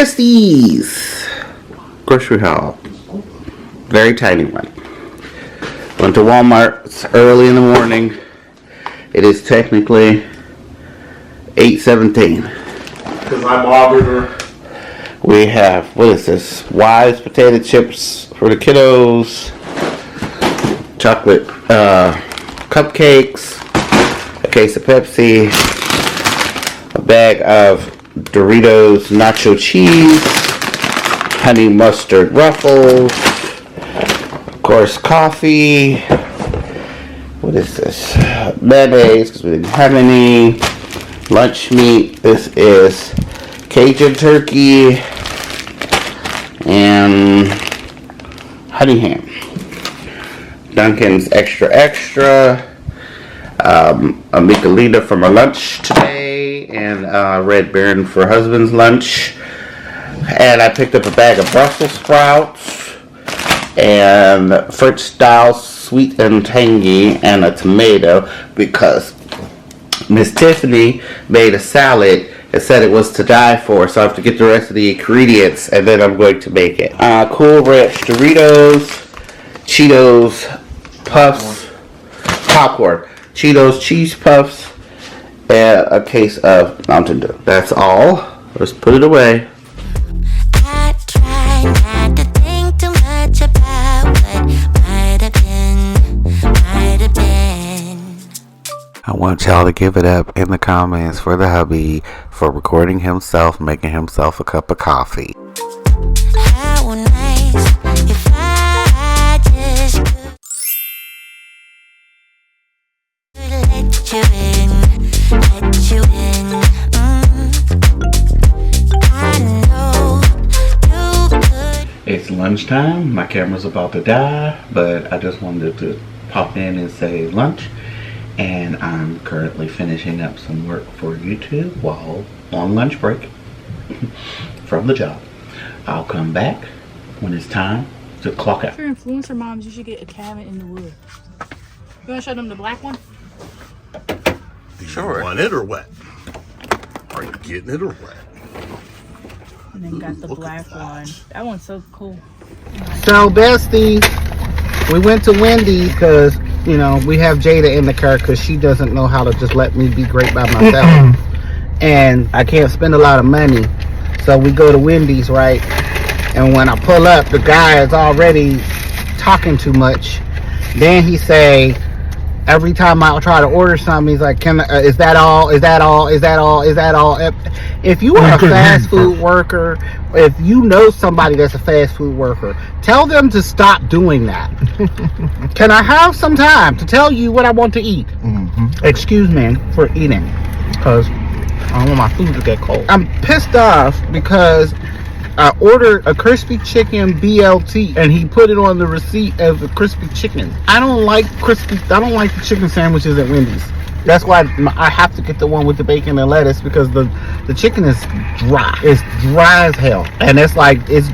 Sistahs grocery haul. Very tiny one. Went to Walmart. It's early in the morning. It is technically 8:17. Because I bothered her. We have, what is this? Wise potato chips for the kiddos. Chocolate cupcakes. A case of Pepsi. A bag of Doritos nacho cheese. Honey mustard ruffles. Of course, coffee. What is this? Mayonnaise, because we didn't have any. Lunch meat. This is Cajun turkey and honey ham. Dunkin's extra. A Michelita for my lunch today, and Red Baron for husband's lunch. And I picked up a bag of Brussels sprouts and French style sweet and tangy and a tomato because Miss Tiffany made a salad and said it was to die for, so I have to get the rest of the ingredients and then I'm going to make it. Cool Ranch Doritos, Cheetos, Puffs, popcorn, Cheetos, cheese puffs, and a case of Mountain Dew. That's all. Let's put it away. I try not to think too much about what might have been. I want y'all to give it up in the comments for the hubby for recording himself, making himself a cup of coffee. How nice if I just could let you in. I know you could. It's lunchtime. My camera's about to die, but I just wanted to pop in and say lunch. And I'm currently finishing up some work for YouTube while on lunch break from the job. I'll come back when it's time to clock out. For influencer moms, you should get a cabin in the woods. You want to show them the black one? Do you want it or what? Are you getting it or what? And then got the black one. That one's so cool. So, bestie, we went to Wendy's because, you know, we have Jada in the car because she doesn't know how to just let me be great by myself. And I can't spend a lot of money. So we go to Wendy's, right? And when I pull up, the guy is already talking too much. Then he say, every time I try to order something, he's like, is that all? Is that all? Is that all? Is that all? If you are a fast food worker, if you know somebody that's a fast food worker, tell them to stop doing that. Can I have some time to tell you what I want to eat? Excuse me for eating, because I don't want my food to get cold. I'm pissed off because I ordered a crispy chicken BLT and he put it on the receipt as a crispy chicken. I don't like the chicken sandwiches at Wendy's. That's why I have to get the one with the bacon and lettuce, because the chicken is dry. It's dry as hell. And it's like, it's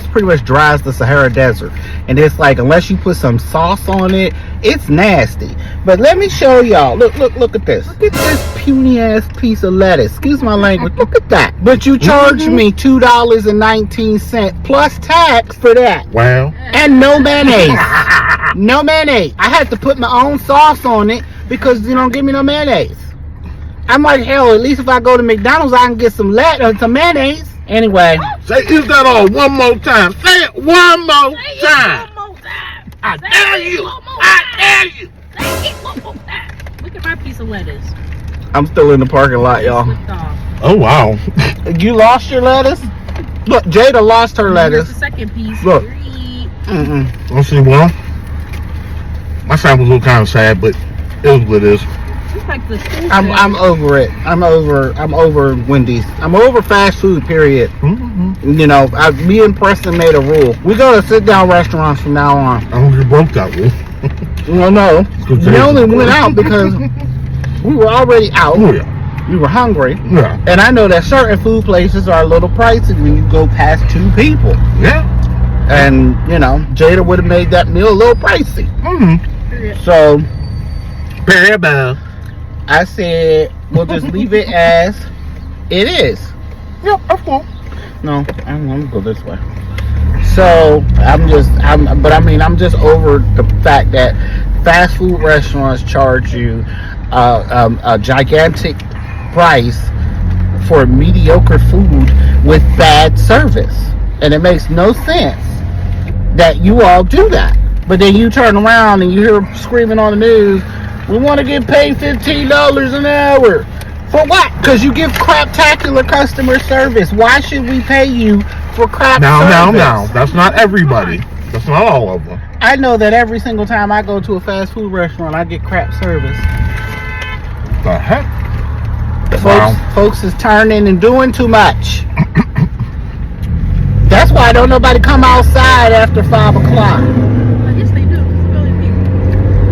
pretty much dry as the Sahara Desert. And it's like, unless you put some sauce on it, it's nasty. But let me show y'all. Look at this. Look at this puny ass piece of lettuce. Excuse my language. Look at that. But you charge me $2.19 plus tax for that. Wow. And no mayonnaise. No mayonnaise. I had to put my own sauce on it because you don't give me no mayonnaise. I'm like, hell, at least if I go to McDonald's, I can get some mayonnaise. Anyway. Say, is that all one more time? Say it one more time. One more time. I dare you. I dare you. Say it one more time. Look at my piece of lettuce. I'm still in the parking lot, y'all. Oh, wow. You lost your lettuce? Look, Jada lost her lettuce. Here's the second piece. Look. Let's see, well, my sample's a little kind of sad, but it is what it is. Like the I'm over it. I'm over Wendy's. I'm over fast food, period. You know, me and Preston made a rule. We go to sit down restaurants from now on. I hope you broke that rule. Well, no. We only went out because we were already out. Oh, yeah. We were hungry. Yeah. And I know that certain food places are a little pricey when you go past 2 people. Yeah. And, you know, Jada would have made that meal a little pricey. So, Parabel. I said, we'll just leave it as it is. Yep, of course. No, I don't want to go this way. So I'm just over the fact that fast food restaurants charge you a gigantic price for mediocre food with bad service, and it makes no sense that you all do that. But then you turn around and you hear screaming on the news, we want to get paid $15 an hour. For what? Because you give craptacular customer service. Why should we pay you for crap service? Now. That's not everybody. That's not all of them. I know that every single time I go to a fast food restaurant, I get crap service. The heck? Folks is turning and doing too much. That's why don't nobody come outside after 5 o'clock. I guess they do. It's really people.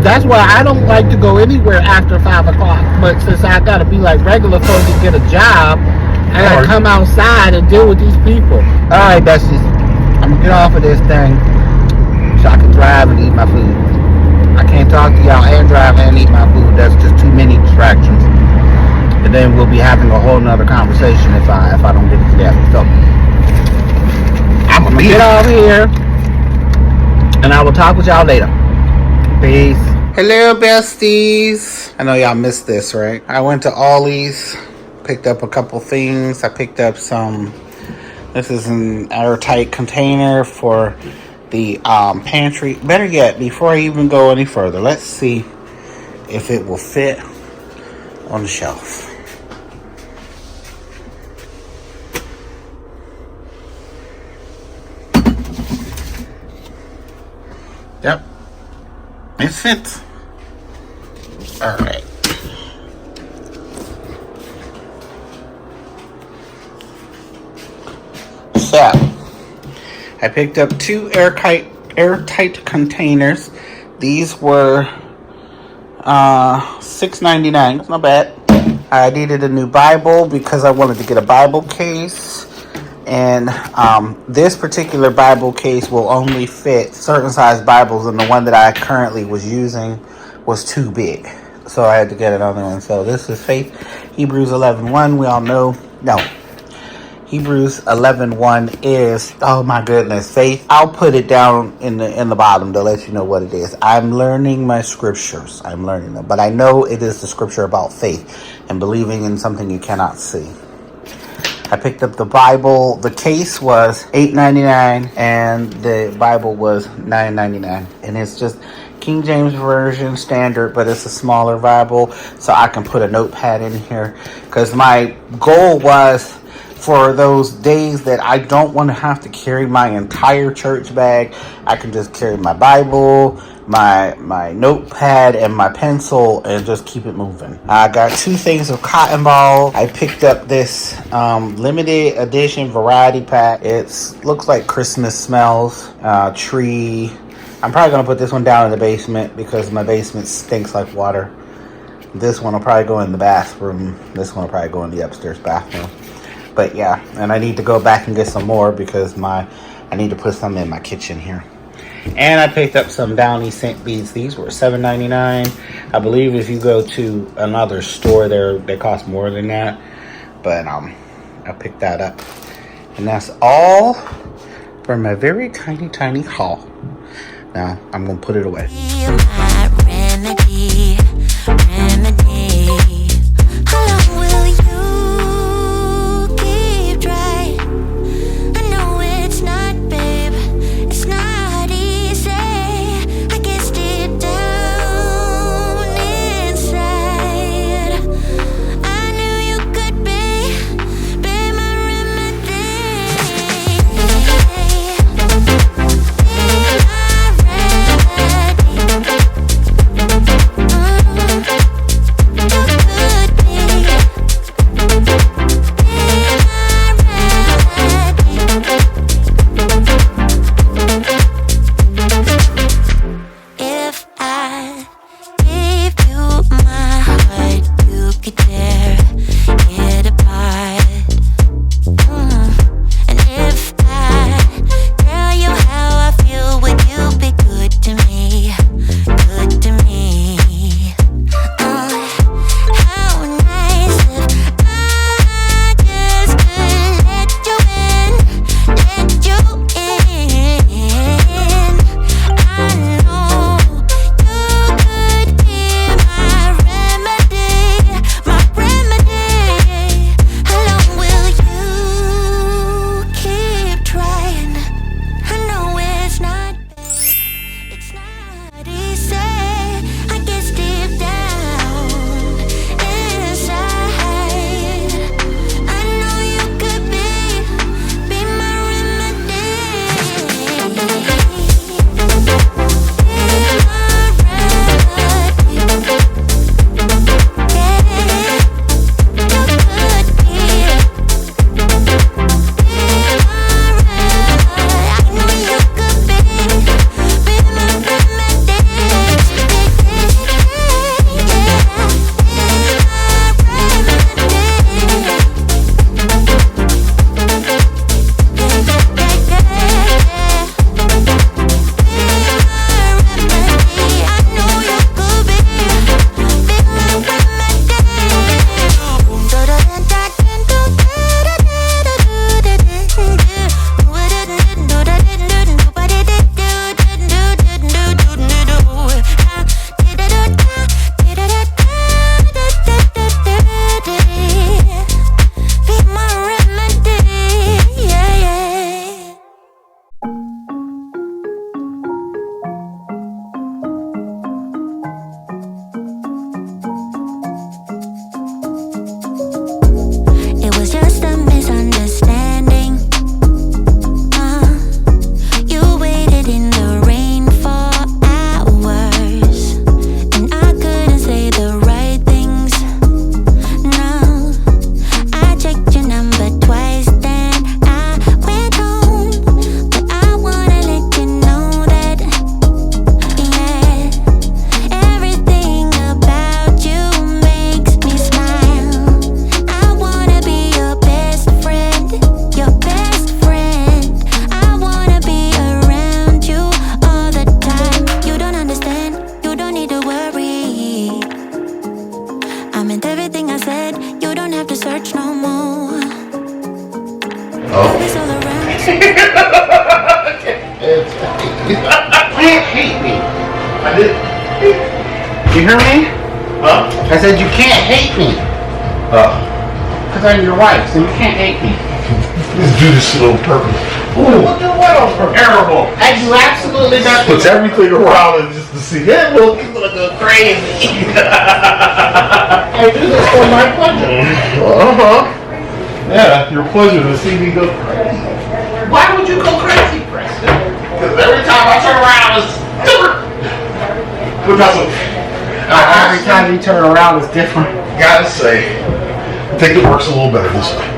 That's why I don't like to go anywhere after 5 o'clock. But since I gotta be like regular folks to get a job, I gotta come outside and deal with these people. Alright, besties. I'm gonna get off of this thing so I can drive and eat my food. I can't talk to y'all and drive and eat my food. That's just too many distractions. And then we'll be having a whole nother conversation if I don't get it together. So I'm gonna get off here and I will talk with y'all later. Peace. Hello, besties. I know y'all missed this, right? I went to Ollie's, picked up a couple things. I picked up some. This is an airtight container for the pantry. Better yet, before I even go any further, let's see if it will fit on the shelf. Yep, it fits. All right. So, I picked up 2 airtight containers. These were $6.99. That's not bad. I needed a new Bible because I wanted to get a Bible case. And this particular Bible case will only fit certain size Bibles, and the one that I currently was using was too big. So I had to get another one. So this is Faith, Hebrews 11:1. We all know. No. Hebrews 11:1 is, oh my goodness, Faith. I'll put it down in the bottom to let you know what it is. I'm learning my scriptures. I'm learning them. But I know it is the scripture about faith and believing in something you cannot see. I picked up the Bible. The case was $8.99 and the Bible was $9.99. And it's just King James Version standard, but it's a smaller Bible, so I can put a notepad in here. Because my goal was, for those days that I don't want to have to carry my entire church bag, I can just carry my Bible, my notepad, and my pencil, and just keep it moving. I got 2 things of cotton ball. I picked up this limited edition variety pack. It looks like Christmas smells, tree. I'm probably going to put this one down in the basement because my basement stinks like water. This one will probably go in the bathroom. This one will probably go in the upstairs bathroom. But yeah, and I need to go back and get some more because I need to put some in my kitchen here. And I picked up some Downy scent beads. These were $7.99. I believe if you go to another store there, they cost more than that. But I picked that up. And that's all for my very tiny haul. Now I'm gonna put it away. My remedy. How long will you keep trying? I know it's not, babe. It's not easy. I guess deep down inside, I knew you could be my remedy. Be my remedy. can't hate me. I did. You hear me? Huh? I said you can't hate me. Because I'm your wife, so you can't hate me. Let's do this shit on purpose. Ooh. Look at what on purpose. Terrible. I do absolutely nothing. Puts everything around it just to see. Yeah, well, people are going crazy. I do this for my pleasure. Yeah, your pleasure to see me go crazy. Why would you go crazy, Preston? Because every time I turn around, it's different. What about some? Every time you turn around, it's different. Gotta say, I think it works a little better this way.